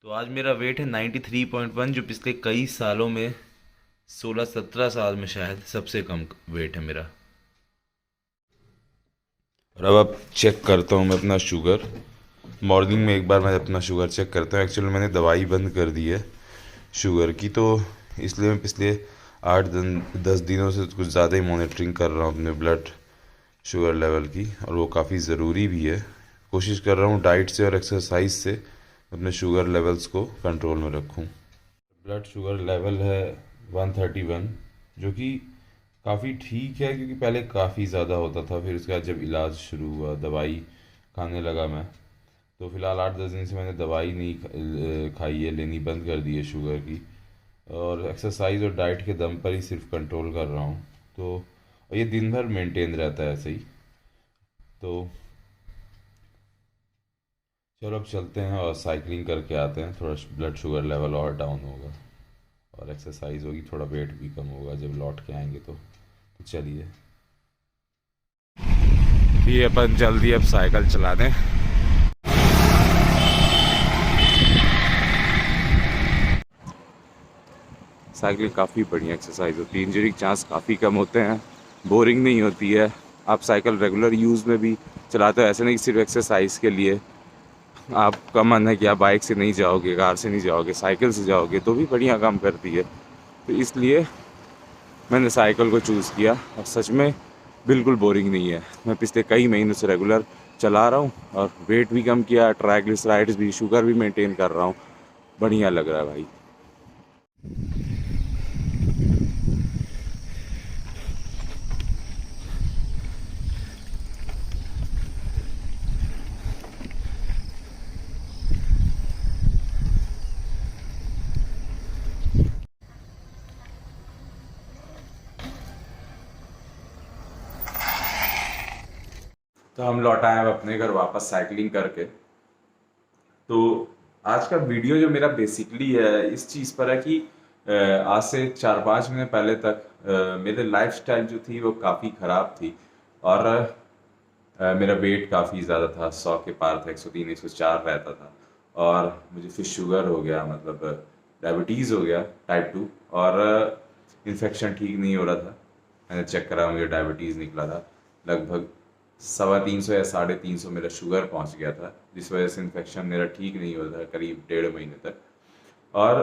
तो आज मेरा वेट है 93.1, जो पिछले कई सालों में 16-17 साल में शायद सबसे कम वेट है मेरा। और अब चेक करता हूँ मैं अपना शुगर। मॉर्निंग में एक बार मैं अपना शुगर चेक करता हूँ। एक्चुअली मैंने दवाई बंद कर दी है शुगर की, तो इसलिए मैं पिछले 8-10 दिनों से कुछ ज़्यादा ही मॉनिटरिंग कर रहा हूँ अपने ब्लड शुगर लेवल की, और वो काफ़ी ज़रूरी भी है। कोशिश कर रहा हूँ डाइट से और एक्सरसाइज से अपने शुगर लेवल्स को कंट्रोल में रखूँ। ब्लड शुगर लेवल है 131, जो कि काफ़ी ठीक है, क्योंकि पहले काफ़ी ज़्यादा होता था। फिर उसके बाद जब इलाज शुरू हुआ, दवाई खाने लगा मैं, तो फिलहाल 8-10 दिन से मैंने दवाई नहीं खाई है, लेनी बंद कर दी है शुगर की। और एक्सरसाइज और डाइट के दम पर ही सिर्फ कंट्रोल कर रहा हूँ। तो और ये दिन भर मेंटेन रहता है ऐसे ही। तो चलो अब चलते हैं और साइकिलिंग करके आते हैं, थोड़ा ब्लड शुगर लेवल और डाउन होगा और एक्सरसाइज होगी, थोड़ा वेट भी कम होगा जब लौट के आएंगे तो चलिए। ये अपन जल्दी अब साइकिल चला दें। साइकिलिंग काफ़ी बढ़िया एक्सरसाइज होती है, इंजरी के चांस काफ़ी कम होते हैं, बोरिंग नहीं होती है। आप साइकिल रेगुलर यूज़ में भी चलाते हो, ऐसे नहीं कि सिर्फ एक्सरसाइज के लिए। आपका मन है कि आप बाइक से नहीं जाओगे, कार से नहीं जाओगे, साइकिल से जाओगे, तो भी बढ़िया काम करती है। तो इसलिए मैंने साइकिल को चूज़ किया, और सच में बिल्कुल बोरिंग नहीं है। मैं पिछले कई महीनों से रेगुलर चला रहा हूँ, और वेट भी कम किया, ट्राइग्लिसराइड्स भी, शुगर भी मेंटेन कर रहा हूँ। बढ़िया लग रहा है भाई। तो हम लौट आए अब अपने घर वापस साइकिलिंग करके। तो आज का वीडियो जो मेरा बेसिकली है इस चीज़ पर है कि आज से 4-5 महीने पहले तक मेरे लाइफस्टाइल जो थी वो काफ़ी ख़राब थी। और मेरा वेट काफ़ी ज़्यादा था, 100 के पार था, 103 104 रहता था। और मुझे फिर शुगर हो गया, मतलब डायबिटीज़ हो गया टाइप 2। और इन्फेक्शन ठीक नहीं हो रहा था। मैंने चेक करा, मुझे डायबिटीज़ निकला था। लगभग 350 या 350 मेरा शुगर पहुंच गया था, जिस वजह से इन्फेक्शन मेरा ठीक नहीं हुआ था करीब 1.5 महीने तक। और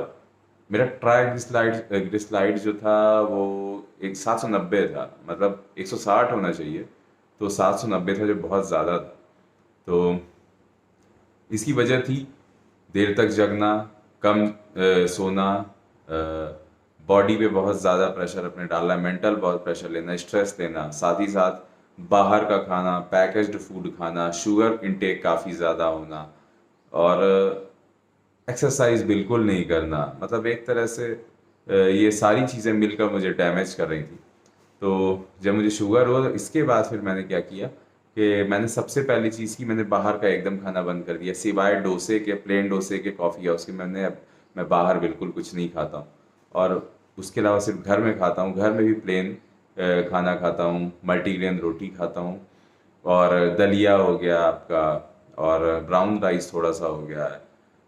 मेरा ट्राइग्लिसराइड जो था वो एक 790 था, मतलब 160 होना चाहिए, तो 790 था, जो बहुत ज़्यादा था। तो इसकी वजह थी देर तक जगना, कम सोना, बॉडी पे बहुत ज़्यादा प्रेशर अपने डालना, मेंटल बहुत प्रेशर लेना, स्ट्रेस लेना, साथ ही साथ बाहर का खाना, पैकेज्ड फूड खाना, शुगर इनटेक काफ़ी ज़्यादा होना, और एक्सरसाइज बिल्कुल नहीं करना। मतलब एक तरह से ये सारी चीज़ें मिलकर मुझे डैमेज कर रही थी। तो जब मुझे शुगर हुआ, तो इसके बाद फिर मैंने क्या किया कि मैंने सबसे पहली चीज़ की, मैंने बाहर का एकदम खाना बंद कर दिया। सिवाय डोसे के, प्लेन डोसे के, कॉफ़ी हाउस के, मैं बाहर बिल्कुल कुछ नहीं खाता हूँ। और उसके अलावा सिर्फ घर में खाता हूँ। घर में भी प्लेन खाना खाता हूँ, मल्टीग्रेन रोटी खाता हूँ, और दलिया हो गया आपका, और ब्राउन राइस थोड़ा सा हो गया है,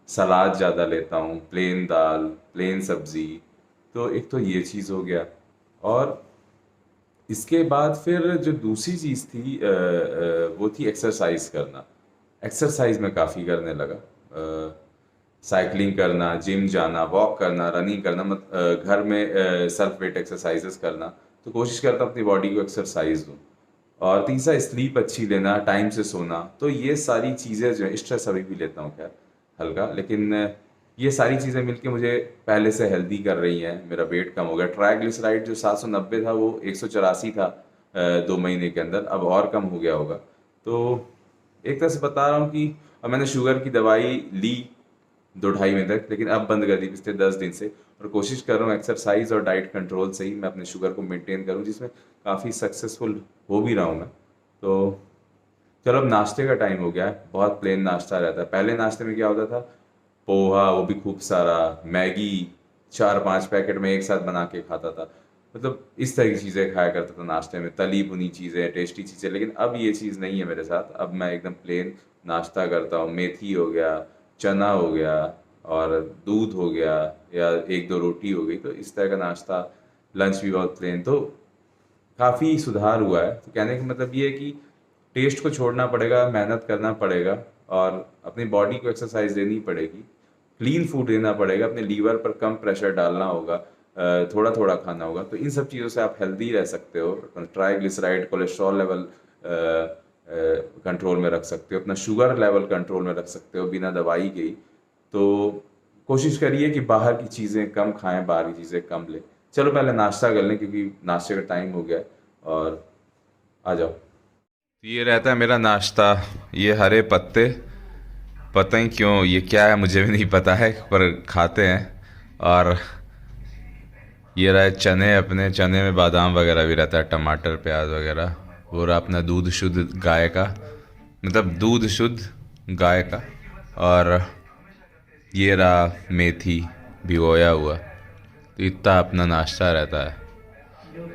सलाद ज़्यादा लेता हूँ, प्लेन दाल, प्लेन सब्ज़ी। तो एक तो ये चीज़ हो गया। और इसके बाद फिर जो दूसरी चीज़ थी वो थी एक्सरसाइज करना। एक्सरसाइज में काफ़ी करने लगा। साइकिलिंग करना, जिम जाना, वॉक करना, रनिंग करना, घर में सेल्फ वेट एक्सरसाइजेस करना। तो कोशिश करता हूँ अपनी बॉडी को एक्सरसाइज दूँ। और तीसरा, स्लीप अच्छी लेना, टाइम से सोना। तो ये सारी चीज़ें जो है, स्ट्रेस अभी भी लेता हूँ खैर हल्का, लेकिन ये सारी चीज़ें मिलके मुझे पहले से हेल्दी कर रही हैं। मेरा वेट कम हो गया। ट्राइग्लिसराइड जो 790 था वो 184 था 2 महीने के अंदर, अब और कम हो गया होगा। तो एक तरह से बता रहा हूँ कि अब मैंने शुगर की दवाई ली 2-2.5 महीने तक, लेकिन अब बंद कर दी पिछले 10 दिन से। और कोशिश कर रहा हूँ एक्सरसाइज और डाइट कंट्रोल से ही मैं अपने शुगर को मेंटेन करूँ, जिसमें काफ़ी सक्सेसफुल हो भी रहा हूँ मैं। तो चलो अब नाश्ते का टाइम हो गया है। बहुत प्लेन नाश्ता रहता है। पहले नाश्ते में क्या होता था, पोहा, वो भी खूब सारा, मैगी 4-5 पैकेट में एक साथ बना के खाता था। मतलब इस तरह की चीज़ें खाया करता था नाश्ते में, तली भुनी चीज़ें, टेस्टी चीज़ें। लेकिन अब ये चीज़ नहीं है मेरे साथ। अब मैं एकदम प्लेन नाश्ता करता हूँ। मेथी हो गया, चना हो गया, और दूध हो गया या एक दो रोटी हो गई, तो इस तरह का नाश्ता। लंच भी बहुत प्लेन, तो काफ़ी सुधार हुआ है। तो कहने का मतलब ये है कि टेस्ट को छोड़ना पड़ेगा, मेहनत करना पड़ेगा और अपनी बॉडी को एक्सरसाइज देनी पड़ेगी, क्लीन फूड देना पड़ेगा, अपने लीवर पर कम प्रेशर डालना होगा, थोड़ा थोड़ा खाना होगा। तो इन सब चीज़ों से आप हेल्दी रह सकते हो, ट्राइग्लिसराइड कोलेस्ट्रॉल लेवल कंट्रोल में रख सकते हो, अपना शुगर लेवल कंट्रोल में रख सकते हो बिना दवाई के ही। तो कोशिश करिए कि बाहर की चीज़ें कम खाएं, बाहर की चीज़ें कम लें। चलो पहले नाश्ता कर लें क्योंकि नाश्ते का टाइम हो गया है, और आ जाओ। ये रहता है मेरा नाश्ता, ये हरे पत्ते, पता ही क्यों ये क्या है मुझे भी नहीं पता है, पर खाते हैं। और ये रहा चने, अपने चने में बादाम वगैरह भी रहता है, टमाटर प्याज वगैरह। और अपना दूध शुद्ध गाय का, मतलब दूध शुद्ध गाय का। और ये रहा मेथी भिगोया हुआ। तो इतना अपना नाश्ता रहता है।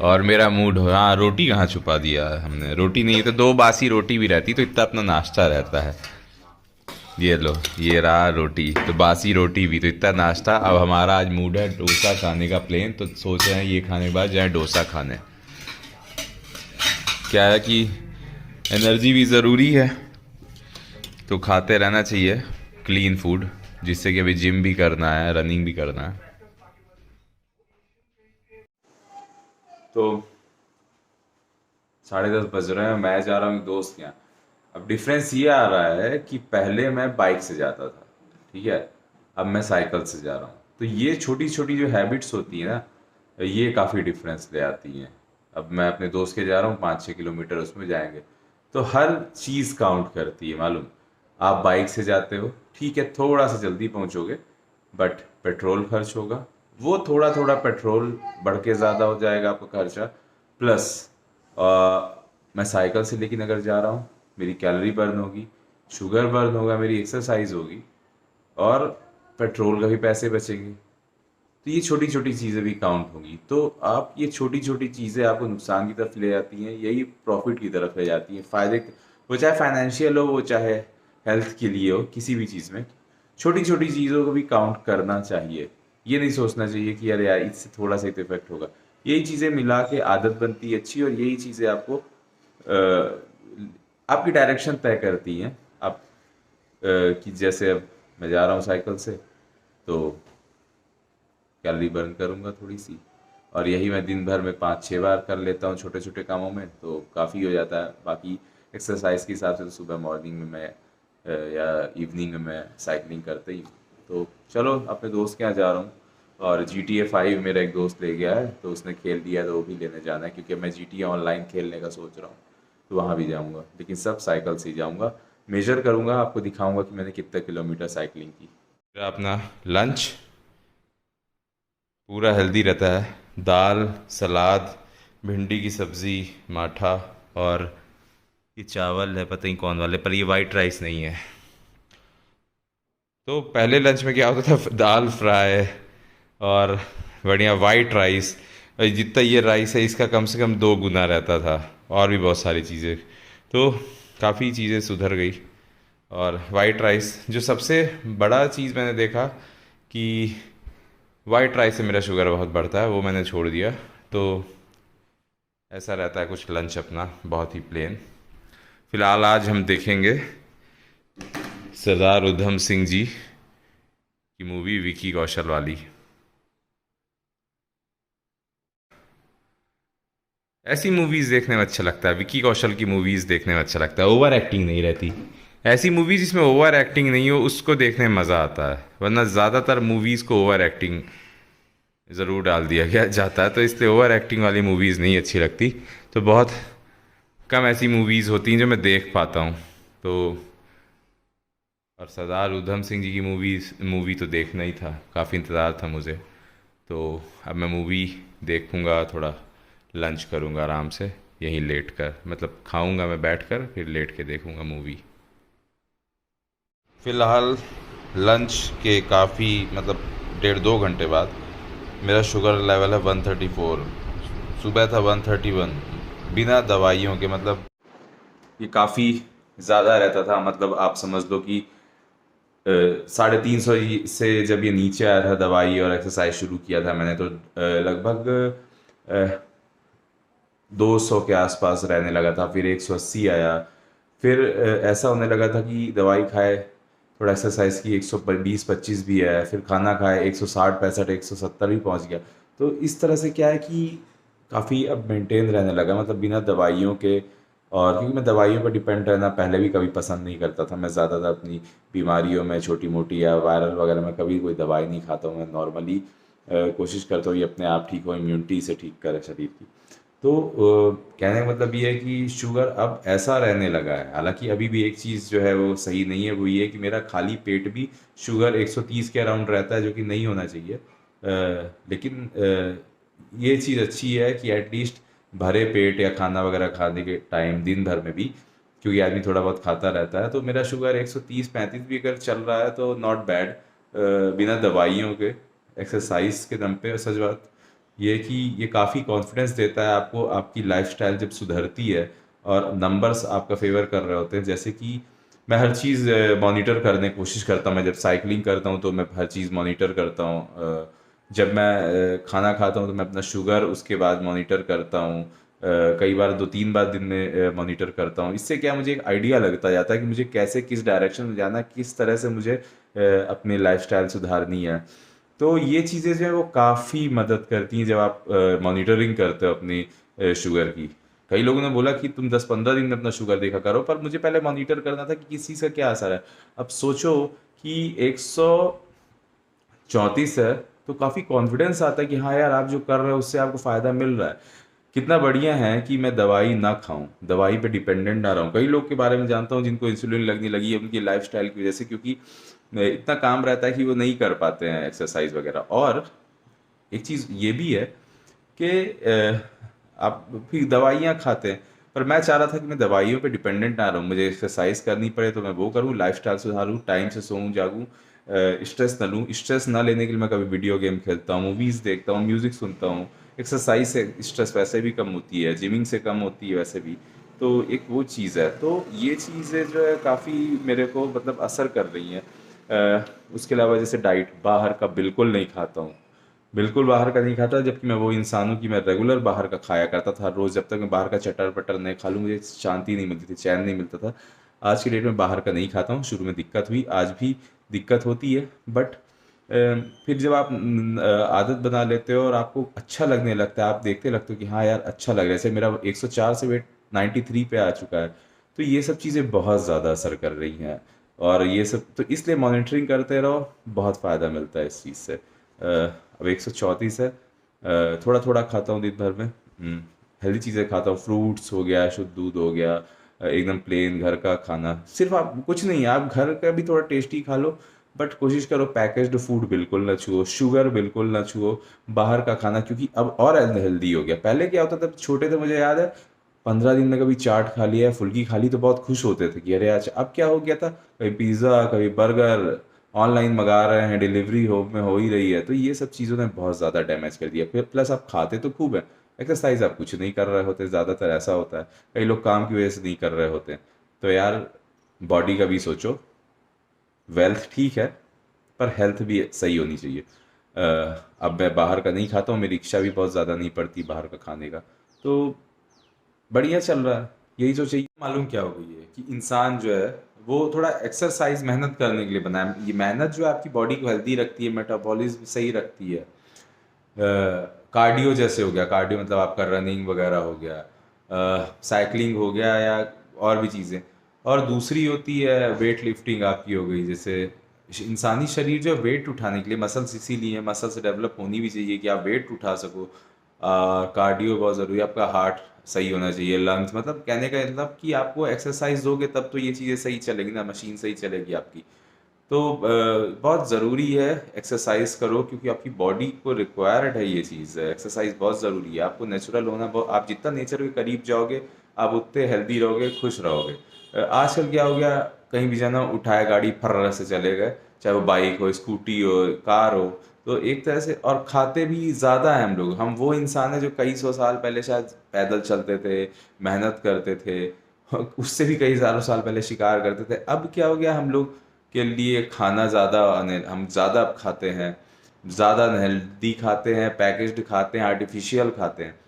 और मेरा मूड हो, हाँ रोटी कहाँ छुपा दिया है हमने, रोटी नहीं तो दो बासी रोटी भी रहती, तो इतना अपना नाश्ता रहता है। ये लो, ये रहा रोटी, तो बासी रोटी भी, तो इतना नाश्ता। अब हमारा आज मूड है डोसा खाने का प्लेन, तो सोच रहे हैं ये खाने के बाद जाए डोसा खाने। क्या है कि एनर्जी भी ज़रूरी है, तो खाते रहना चाहिए क्लीन फूड, जिससे कि अभी जिम भी करना है, रनिंग भी करना है। तो 10:30 बज रहे हैं, मैं जा रहा हूँ एक दोस्त के यहाँ। अब डिफरेंस ये आ रहा है कि पहले मैं बाइक से जाता था, ठीक है, अब मैं साइकिल से जा रहा हूँ। तो ये छोटी छोटी जो हैबिट्स होती हैं ना, ये काफ़ी डिफरेंस ले आती हैं। अब मैं अपने दोस्त के जा रहा हूँ, 5-6 किलोमीटर उसमें जाएंगे, तो हर चीज़ काउंट करती है, मालूम। आप बाइक से जाते हो, ठीक है, थोड़ा सा जल्दी पहुँचोगे, बट पेट्रोल खर्च होगा, वो थोड़ा थोड़ा पेट्रोल बढ़ के ज़्यादा हो जाएगा आपका खर्चा। प्लस मैं साइकिल से लेकिन अगर जा रहा हूँ, मेरी कैलोरी बर्न होगी, शुगर बर्न होगा, मेरी एक्सरसाइज होगी, और पेट्रोल का भी पैसे बचेंगे। तो ये छोटी छोटी चीज़ें भी काउंट होंगी। तो आप ये छोटी छोटी चीज़ें आपको नुकसान की तरफ ले जाती हैं, यही प्रॉफिट की तरफ ले जाती हैं, फ़ायदे। वो चाहे फाइनेंशियल हो, वो चाहे हेल्थ के लिए हो, किसी भी चीज़ में छोटी छोटी चीज़ों को भी काउंट करना चाहिए। ये नहीं सोचना चाहिए कि अरे यार इससे थोड़ा सा इफेक्ट होगा। यही चीज़ें मिला के आदत बनती है अच्छी, और यही चीज़ें आपको आपकी डायरेक्शन तय करती हैं। आप कि जैसे अब मैं जा रहा हूँ साइकिल से, तो कैलोरी बर्न करूँगा थोड़ी सी, और यही मैं दिन भर में 5-6 बार कर लेता हूँ छोटे छोटे कामों में, तो काफ़ी हो जाता है। बाकी एक्सरसाइज के हिसाब से तो सुबह मॉर्निंग में मैं या इवनिंग में मैं साइकिलिंग करते ही हूँ। तो चलो अपने दोस्त के यहाँ जा रहा हूँ, और GTA 5 मेरा एक दोस्त ले गया है, तो उसने खेल दिया, तो वो भी लेने जाना है, क्योंकि मैं GTA ऑनलाइन खेलने का सोच रहा हूँ। तो वहाँ भी जाऊँगा, लेकिन सब साइकिल से ही जाऊँगा। मेजर करूँगा, आपको दिखाऊँगा कि मैंने कितने किलोमीटर साइकिलिंग की। मेरा अपना लंच पूरा हेल्दी रहता है, दाल, सलाद, भिंडी की सब्ज़ी, माठा, और ये चावल है पता नहीं कौन वाले, पर ये वाइट राइस नहीं है। तो पहले लंच में क्या होता था, दाल फ्राई और बढ़िया वाइट राइस। जितना ये राइस है इसका कम से कम 2 गुना रहता था, और भी बहुत सारी चीज़ें। तो काफ़ी चीज़ें सुधर गई। और वाइट राइस, जो सबसे बड़ा चीज़ मैंने देखा कि वाइट राइस से मेरा शुगर बहुत बढ़ता है, वो मैंने छोड़ दिया। तो ऐसा रहता है कुछ लंच अपना, बहुत ही प्लेन। फिलहाल आज हम देखेंगे सरदार उधम सिंह जी की मूवी, विकी कौशल वाली। ऐसी मूवीज़ देखने में अच्छा लगता है, विकी कौशल की मूवीज़ देखने में अच्छा लगता है, ओवर एक्टिंग नहीं रहती। ऐसी मूवीज़ जिसमें ओवर एक्टिंग नहीं हो, उसको देखने में मज़ा आता है, वरना ज़्यादातर मूवीज़ को ओवर एक्टिंग ज़रूर डाल दिया गया जाता है, तो इसलिए ओवर एक्टिंग वाली मूवीज़ नहीं अच्छी लगती। तो बहुत कम ऐसी मूवीज़ होती हैं जो मैं देख पाता हूँ। तो और सरदार उधम सिंह जी की मूवी तो देखना ही था, काफ़ी इंतज़ार था मुझे। तो अब मैं मूवी देखूँगा, थोड़ा लंच करूँगा आराम से, यहीं लेट कर, मतलब खाऊँगा मैं बैठ कर, फिर लेट के देखूँगा मूवी। फ़िलहाल लंच के काफ़ी, मतलब 1.5-2 घंटे बाद मेरा शुगर लेवल है 134। सुबह था 131, बिना दवाइयों के। मतलब ये काफ़ी ज़्यादा रहता था, मतलब आप समझ लो कि 350 से जब ये नीचे आया था दवाई और एक्सरसाइज शुरू किया था मैंने, तो लगभग 200 के आसपास रहने लगा था, फिर 180 आया। फिर ऐसा होने लगा था कि दवाई खाए, थोड़ा एक्सरसाइज की, 120-25 भी आया, फिर खाना खाए 160-65 170 भी पहुंच गया। तो इस तरह से क्या है कि काफ़ी अब मेंटेन रहने लगा, मतलब बिना दवाइयों के। और क्योंकि मैं दवाइयों पर डिपेंड रहना पहले भी कभी पसंद नहीं करता था, मैं ज़्यादातर अपनी बीमारियों में, छोटी मोटी या वायरल वगैरह में कभी कोई दवाई नहीं खाता हूँ। मैं नॉर्मली कोशिश करता हूँ ये अपने आप ठीक हो, इम्यूनिटी से ठीक करे शरीर की। तो कहने का मतलब ये है कि शुगर अब ऐसा रहने लगा है, हालांकि अभी भी एक चीज़ जो है वो सही नहीं है, वो ये है कि मेरा खाली पेट भी शुगर 130 के अराउंड रहता है, जो कि नहीं होना चाहिए। लेकिन ये चीज़ अच्छी है कि एटलीस्ट भरे पेट या खाना वगैरह खाने के टाइम दिन भर में भी, क्योंकि आदमी थोड़ा बहुत खाता रहता है, तो मेरा शुगर 130-35 भी अगर चल रहा है तो नॉट बैड, बिना दवाइयों के, एक्सरसाइज के दम पे। और सच बात ये है कि ये काफ़ी कॉन्फिडेंस देता है आपको, आपकी लाइफस्टाइल जब सुधरती है और नंबर्स आपका फेवर कर रहे होते हैं। जैसे कि मैं हर चीज़ मॉनिटर करने की कोशिश करता हूँ, मैं जब साइकिलिंग करता हूँ तो मैं हर चीज़ मॉनिटर करता हूँ। जब मैं खाना खाता हूँ तो मैं अपना शुगर उसके बाद मॉनिटर करता हूँ। कई बार 2-3 बार दिन में मॉनिटर करता हूँ। इससे क्या, मुझे एक आइडिया लगता जाता है कि मुझे कैसे, किस डायरेक्शन में जाना है, किस तरह से मुझे अपनी लाइफस्टाइल सुधारनी है। तो ये चीज़ें जो है वो काफ़ी मदद करती हैं जब आप मॉनिटरिंग करते हो अपनी शुगर की। कई लोगों ने बोला कि तुम 10-15 दिन में अपना शुगर देखा करो, पर मुझे पहले मॉनिटर करना था कि किस चीज़ का क्या असर है। अब सोचो कि 134 है, तो काफ़ी कॉन्फिडेंस आता है कि हाँ यार, आप जो कर रहे हो उससे आपको फ़ायदा मिल रहा है। कितना बढ़िया है कि मैं दवाई ना खाऊं, दवाई पे डिपेंडेंट ना रहूं। कई लोग के बारे में जानता हूं जिनको इंसुलिन लगने लगी है उनकी लाइफस्टाइल की वजह से, क्योंकि इतना काम रहता है कि वो नहीं कर पाते हैं एक्सरसाइज वगैरह। और एक चीज़ ये भी है कि आप फिर दवाइयाँ खाते हैं, पर मैं चाह रहा था कि मैं दवाइयों पे डिपेंडेंट ना रहूँ, मुझे एक्सरसाइज करनी पड़े तो मैं वो करूँ, लाइफस्टाइल सुधारूँ, टाइम से सोऊं जागूं, स्ट्रेस ना लूँ। स्ट्रेस ना लेने के लिए मैं कभी वीडियो गेम खेलता हूँ, मूवीज़ देखता हूँ, म्यूज़िक सुनता हूँ। एक्सरसाइज से स्ट्रेस वैसे भी कम होती है, जिमिंग से कम होती है वैसे भी। तो एक वो चीज़ है, तो ये चीज़ें जो है काफ़ी मेरे को मतलब असर कर रही हैं। उसके अलावा जैसे डाइट, बाहर का बिल्कुल नहीं खाता हूँ, बिल्कुल बाहर का नहीं खाता, जबकि मैं वो इंसान हूँ कि मैं रेगुलर बाहर का खाया करता था रोज़। जब तक मैं बाहर का चटर पटर नहीं खा लूँ मुझे शांति नहीं मिलती थी, चैन नहीं मिलता था। आज की डेट में बाहर का नहीं खाता हूँ, शुरू में दिक्कत हुई, आज भी दिक्कत होती है, बट फिर जब आप आदत बना लेते हो और आपको अच्छा लगने लगता है, आप देखते लगते हो कि हाँ यार अच्छा लग रहा है। जैसे मेरा 104 से वेट 93 पे आ चुका है, तो ये सब चीज़ें बहुत ज़्यादा असर कर रही हैं। और ये सब तो इसलिए मॉनिटरिंग करते रहो, बहुत फ़ायदा मिलता है इस चीज़ से। अब 134 है, थोड़ा थोड़ा खाता हूँ दिन भर में, हेल्दी चीज़ें खाता हूँ, फ्रूट्स हो गया, शुद्ध दूध हो गया, एकदम प्लेन घर का खाना। सिर्फ आप कुछ नहीं, आप घर का भी थोड़ा टेस्टी खा लो, बट कोशिश करो पैकेज्ड फूड बिल्कुल ना छुओ, शुगर बिल्कुल ना छुओ, बाहर का खाना, क्योंकि अब और अनहेल्दी हो गया। पहले क्या होता था, छोटे थे मुझे याद है, 15 दिन में कभी चाट खा लिया, फुल्की खा ली तो बहुत खुश होते थे कि अरे अच्छा। अब क्या हो गया था, कभी पिज़्ज़ा, कभी बर्गर, ऑनलाइन मंगा रहे हैं, डिलीवरी हो ही रही है। तो ये सब चीज़ों ने बहुत ज़्यादा डैमेज कर दिया। फिर प्लस आप खाते तो खूब है, एक्सरसाइज आप कुछ नहीं कर रहे होते, ज़्यादातर ऐसा होता है। कई लोग काम की वजह से नहीं कर रहे होते, तो यार बॉडी का भी सोचो। वेल्थ ठीक है, पर हेल्थ भी सही होनी चाहिए। अब मैं बाहर का नहीं खाता हूँ, मेरी इच्छा भी बहुत ज़्यादा नहीं पड़ती बाहर का खाने का, तो बढ़िया चल रहा है। यही जो चाहिए, मालूम क्या हो गई है कि इंसान जो है वो थोड़ा एक्सरसाइज, मेहनत करने के लिए बना है। ये मेहनत जो है आपकी बॉडी को हेल्दी रखती है, मेटाबॉलिज्म सही रखती है। कार्डियो जैसे हो गया, कार्डियो मतलब आपका रनिंग वगैरह हो गया, साइकिलिंग हो गया, या और भी चीज़ें। और दूसरी होती है वेट लिफ्टिंग आपकी हो गई। जैसे इंसानी शरीर जो है वेट उठाने के लिए, मसल्स इसीलिए मसल्स डेवलप होनी भी चाहिए कि आप वेट उठा सको। कार्डियो बहुत ज़रूरी है, आपका हार्ट सही होना चाहिए, लंग्स, मतलब कहने का मतलब कि आपको एक्सरसाइज दोगे तब तो ये चीज़ें सही चलेगी ना, मशीन सही चलेगी आपकी। तो बहुत ज़रूरी है एक्सरसाइज करो, क्योंकि आपकी बॉडी को रिक्वायर्ड है ये चीज़ है। एक्सरसाइज बहुत ज़रूरी है, आपको नेचुरल होना बहुत, आप जितना नेचर के करीब जाओगे आप उतने हेल्दी रहोगे, खुश रहोगे। आजकल क्या हो गया, कहीं भी जाना, उठाए गाड़ी फर्र से चले गए, चाहे वो बाइक हो, स्कूटी हो, कार हो। तो एक तरह से, और खाते भी ज़्यादा हैं हम लोग। हम वो इंसान हैं जो कई सौ साल पहले शायद पैदल चलते थे, मेहनत करते थे, उससे भी कई हज़ारों साल पहले शिकार करते थे। अब क्या हो गया, हम लोग के लिए खाना ज़्यादा हम ज़्यादा खाते हैं, ज़्यादा अनहेल्दी खाते हैं, पैकेज्ड खाते हैं, आर्टिफिशियल खाते हैं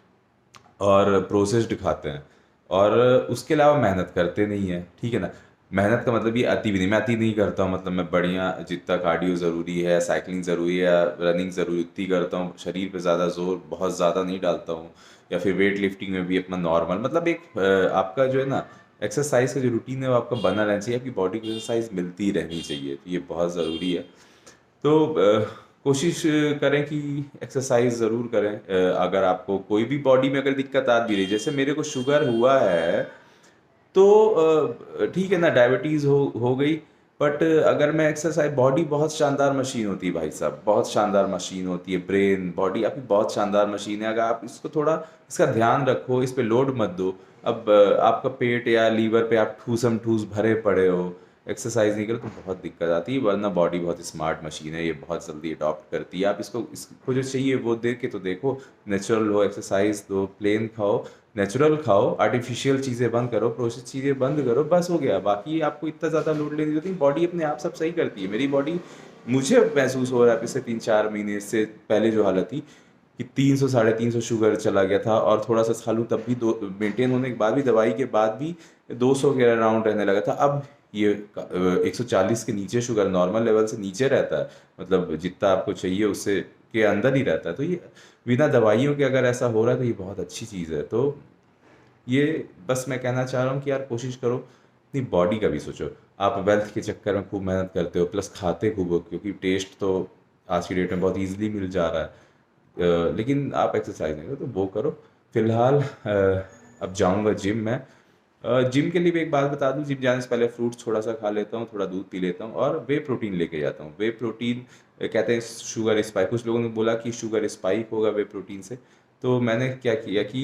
और प्रोसेस्ड खाते हैं, और उसके अलावा मेहनत करते नहीं हैं, ठीक है ना। मेहनत का मतलब ये अति भी नहीं, मैं अति नहीं करता हूँ, मतलब मैं बढ़िया जितना कार्डियो ज़रूरी है, साइकिलिंग ज़रूरी है, रनिंग ज़रूरी उतनी करता हूँ, शरीर पे ज़्यादा जोर बहुत ज़्यादा नहीं डालता हूँ, या फिर वेट लिफ्टिंग में भी अपना नॉर्मल, मतलब एक आपका जो है ना एक्सरसाइज का जो रूटीन है वो आपका बना रहना चाहिए, आपकी बॉडी को एक्सरसाइज मिलती रहनी चाहिए, तो ये बहुत ज़रूरी है। तो कोशिश करें कि एक्सरसाइज ज़रूर करें। अगर आपको कोई भी बॉडी में अगर दिक्कत आ भी रही, जैसे मेरे को शुगर हुआ है, तो ठीक है ना, डायबिटीज़ हो गई, बट अगर मैं एक्सरसाइज, बॉडी बहुत शानदार मशीन होती है भाई साहब, बहुत शानदार मशीन होती है, ब्रेन बॉडी आपकी बहुत शानदार मशीन है, अगर आप इसको थोड़ा इसका ध्यान रखो, इस पे लोड मत दो। अब आपका पेट या लीवर पे आप ठूसम ठूस भरे पड़े हो, एक्सरसाइज नहीं करो तो बहुत दिक्कत आती है, वरना बॉडी बहुत स्मार्ट मशीन है, ये बहुत जल्दी अडॉप्ट करती है। आप इसको जो चाहिए वो दे के तो देखो, नेचुरल हो, एक्सरसाइज दो, प्लेन खाओ, नेचुरल खाओ, आर्टिफिशियल चीज़ें बंद करो, प्रोसेस चीज़ें बंद करो, बस हो गया। बाकी आपको इतना ज़्यादा लोड लेनी होती है, बॉडी अपने आप सब सही करती है। मेरी बॉडी, मुझे महसूस हो रहा है पिछले 3-4 महीने से पहले जो हालत थी कि 300 350 शुगर चला गया था, और थोड़ा सा खालू तब भी दो मेंटेन होने के बाद भी, दवाई के बाद भी 200 के अराउंड रहने लगा था। अब ये 140 के नीचे शुगर, नॉर्मल लेवल से नीचे रहता है, मतलब जितना आपको चाहिए उससे के अंदर ही रहता है। तो ये बिना दवाइयों के अगर ऐसा हो रहा है तो ये बहुत अच्छी चीज़ है। तो ये बस मैं कहना चाह रहा हूँ कि यार कोशिश करो, अपनी बॉडी का भी सोचो। आप वेल्थ के चक्कर में खूब मेहनत करते हो, प्लस खाते खूब हो, क्योंकि टेस्ट तो आज की डेट में बहुत इजीली मिल जा रहा है। लेकिन आप एक्सरसाइज नहीं करो तो वो करो। फिलहाल अब जाऊंगा जिम में। जिम के लिए भी एक बात बता दूं, जिम जाने से पहले फ्रूट्स थोड़ा सा खा लेता हूँ, थोड़ा दूध पी लेता हूँ, और वे प्रोटीन लेके जाता हूँ। वे प्रोटीन कहते हैं शुगर स्पाइक, कुछ लोगों ने बोला कि शुगर स्पाइक होगा वे प्रोटीन से, तो मैंने क्या किया कि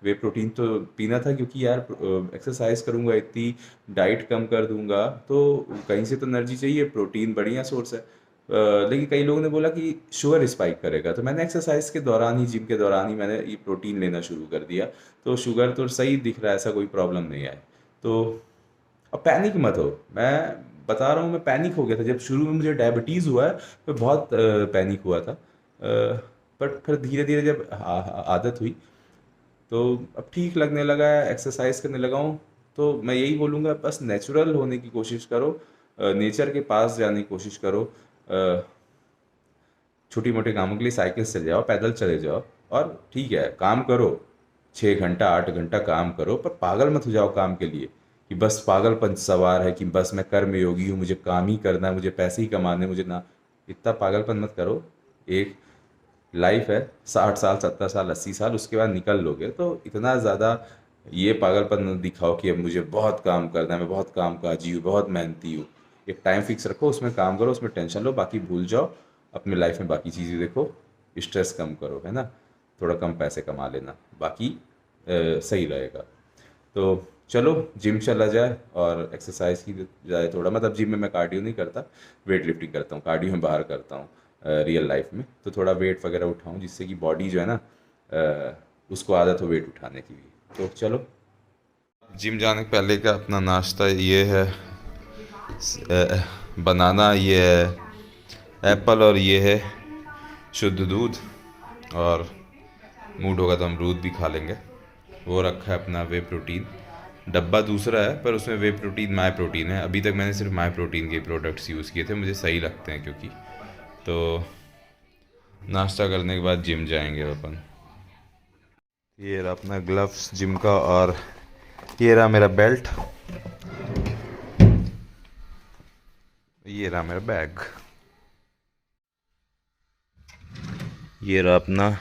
वे प्रोटीन तो पीना था, क्योंकि यार एक्सरसाइज करूँगा इतनी, डाइट कम कर दूंगा तो कहीं से तो एनर्जी चाहिए, प्रोटीन बढ़िया सोर्स है। लेकिन कई लोगों ने बोला कि शुगर स्पाइक करेगा, तो मैंने एक्सरसाइज के दौरान ही, जिम के दौरान ही मैंने ये प्रोटीन लेना शुरू कर दिया। तो शुगर तो सही दिख रहा है, ऐसा कोई प्रॉब्लम नहीं है। तो अब पैनिक मत हो, मैं बता रहा हूँ, मैं पैनिक हो गया था जब शुरू में मुझे डायबिटीज़ हुआ है, तो बहुत पैनिक हुआ था। बट फिर धीरे धीरे जब आदत हुई तो अब ठीक लगने लगा है, एक्सरसाइज करने लगा हूँ। तो मैं यही बोलूँगा, बस नेचुरल होने की कोशिश करो, नेचर के पास जाने की कोशिश करो। छोटी मोटे कामों के लिए साइकिल से चले जाओ, पैदल चले जाओ, और ठीक है काम करो, 6 घंटा 8 घंटा काम करो, पर पागल मत हो जाओ काम के लिए, कि बस पागलपन सवार है कि बस मैं कर्म योगी हूँ, मुझे काम ही करना है, मुझे पैसे ही कमाने हैं, मुझे ना, इतना पागलपन मत करो। एक लाइफ है, 60 साल 70 साल 80 साल, उसके बाद निकल लोगे, तो इतना ज़्यादा ये पागलपन न दिखाओ कि अब मुझे बहुत काम करना है, मैं बहुत कामकाजी हूँ, बहुत मेहनती हूँ। एक टाइम फिक्स रखो, उसमें काम करो, उसमें टेंशन लो, बाकी भूल जाओ, अपने लाइफ में बाकी चीज़ें देखो, स्ट्रेस कम करो, है ना, थोड़ा कम पैसे कमा लेना, बाकी सही रहेगा। तो चलो जिम चला जाए और एक्सरसाइज की जाए थोड़ा, मतलब जिम में मैं कार्डियो नहीं करता, वेट लिफ्टिंग करता हूँ, कार्डियो में बाहर करता हूँ रियल लाइफ में, तो थोड़ा वेट वगैरह उठाऊँ, जिससे कि बॉडी जो है ना उसको आदत हो वेट उठाने की भी। तो चलो, जिम जाने के पहले का अपना नाश्ता ये है, बनाना ये है, एप्पल, और ये है शुद्ध दूध, और मूड होगा तो अमरूद भी खा लेंगे। वो रखा है अपना वे प्रोटीन, डब्बा दूसरा है पर उसमें वे प्रोटीन माई प्रोटीन है। अभी तक मैंने सिर्फ माई प्रोटीन के प्रोडक्ट्स यूज़ किए थे, मुझे सही लगते हैं क्योंकि। तो नाश्ता करने के बाद जिम जाएंगे अपन। ये रहा अपना ग्लव्स जिम का, और ये रहा मेरा बेल्ट, ये रहा मेरा बैग, ये रहा अपना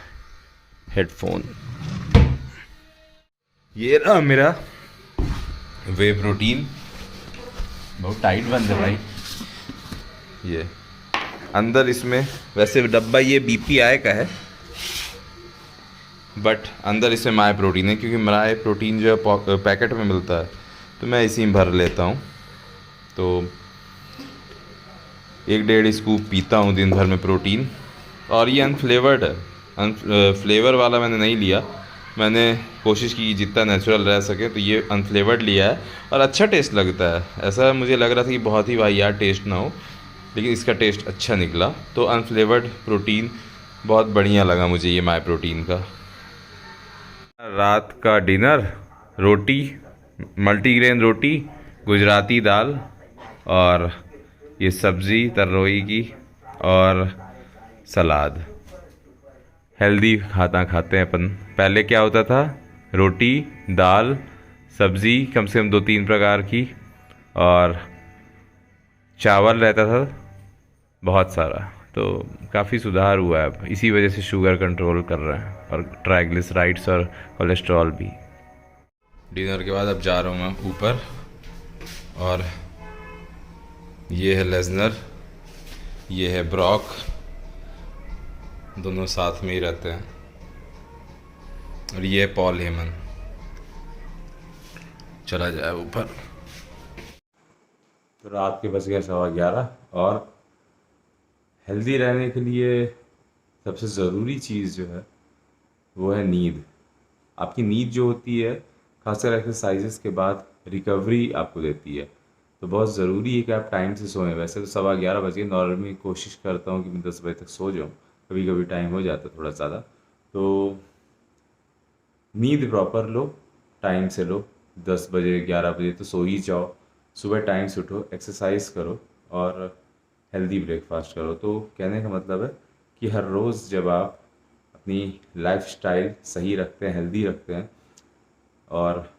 हेडफोन, ये रहा मेरा वे प्रोटीन, बहुत टाइट बंद है भाई ये। अंदर इसमें वैसे डब्बा ये BPI का है, बट अंदर इसमें माई प्रोटीन है, क्योंकि माई प्रोटीन जो है पैकेट में मिलता है, तो मैं इसी में भर लेता हूँ। तो 1-1.5 स्कूप पीता हूँ दिन भर में प्रोटीन, और ये अनफ्लेवर्ड है, फ्लेवर वाला मैंने नहीं लिया, मैंने कोशिश की जितना नेचुरल रह सके, तो ये अनफ्लेवर्ड लिया है और अच्छा टेस्ट लगता है। ऐसा मुझे लग रहा था कि बहुत ही वाहियात टेस्ट ना हो, लेकिन इसका टेस्ट अच्छा निकला। तो अनफ्लेवर्ड प्रोटीन बहुत बढ़िया लगा मुझे ये माय प्रोटीन का। रात का डिनर, रोटी, मल्टीग्रेन रोटी, गुजराती दाल और ये सब्ज़ी तरोई की और सलाद। हेल्दी खाना खाते हैं अपन। पहले क्या होता था, रोटी, दाल, सब्ज़ी कम से कम 2-3 प्रकार की और चावल रहता था बहुत सारा। तो काफ़ी सुधार हुआ है अब, इसी वजह से शुगर कंट्रोल कर रहे हैं और ट्राइग्लिसराइड्स और कोलेस्ट्रॉल भी। डिनर के बाद अब जा रहा हूँ मैं ऊपर, और ये है लेज़नर, ये है ब्रॉक, दोनों साथ में ही रहते हैं, और ये है पॉल हेमन। चला जाए ऊपर। तो रात के बज गए 11:15, और हेल्दी रहने के लिए सबसे ज़रूरी चीज़ जो है वो है नींद। आपकी नींद जो होती है, खासकर एक्सरसाइजेस के बाद रिकवरी आपको देती है। तो बहुत ज़रूरी है कि आप टाइम से सोएं। वैसे तो 11:15 बज गए, नॉर्मली कोशिश करता हूँ कि मैं 10 बजे तक सो जाऊँ, कभी कभी टाइम हो जाता है थोड़ा ज़्यादा। तो नींद प्रॉपर लो, टाइम से लो। 10 बजे 11 बजे तो सो ही जाओ। सुबह टाइम से उठो, एक्सरसाइज करो और हेल्दी ब्रेकफास्ट करो। तो कहने का मतलब है कि हर रोज़ जब आप अपनी लाइफस्टाइल सही रखते हैं, हेल्दी रखते हैं, और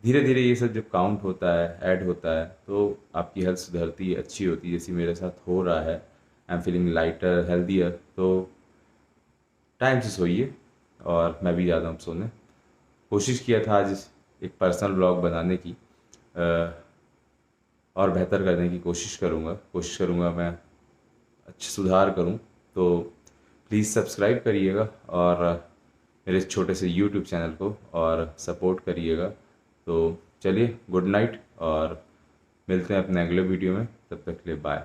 धीरे धीरे ये सब जब काउंट होता है, ऐड होता है, तो आपकी हेल्थ सुधरती है, अच्छी होती है, जैसे मेरे साथ हो रहा है। I am feeling lighter, healthier. तो टाइम से सोइए, और मैं भी जाता हूँ सोने। कोशिश किया था आज एक पर्सनल ब्लॉग बनाने की, और बेहतर करने की कोशिश करूँगा मैं, अच्छा सुधार करूँ। तो प्लीज़ सब्सक्राइब करिएगा और मेरे छोटे से यूट्यूब चैनल को और सपोर्ट करिएगा। तो चलिए, गुड नाइट, और मिलते हैं अपने अगले वीडियो में। तब तक के लिए बाय।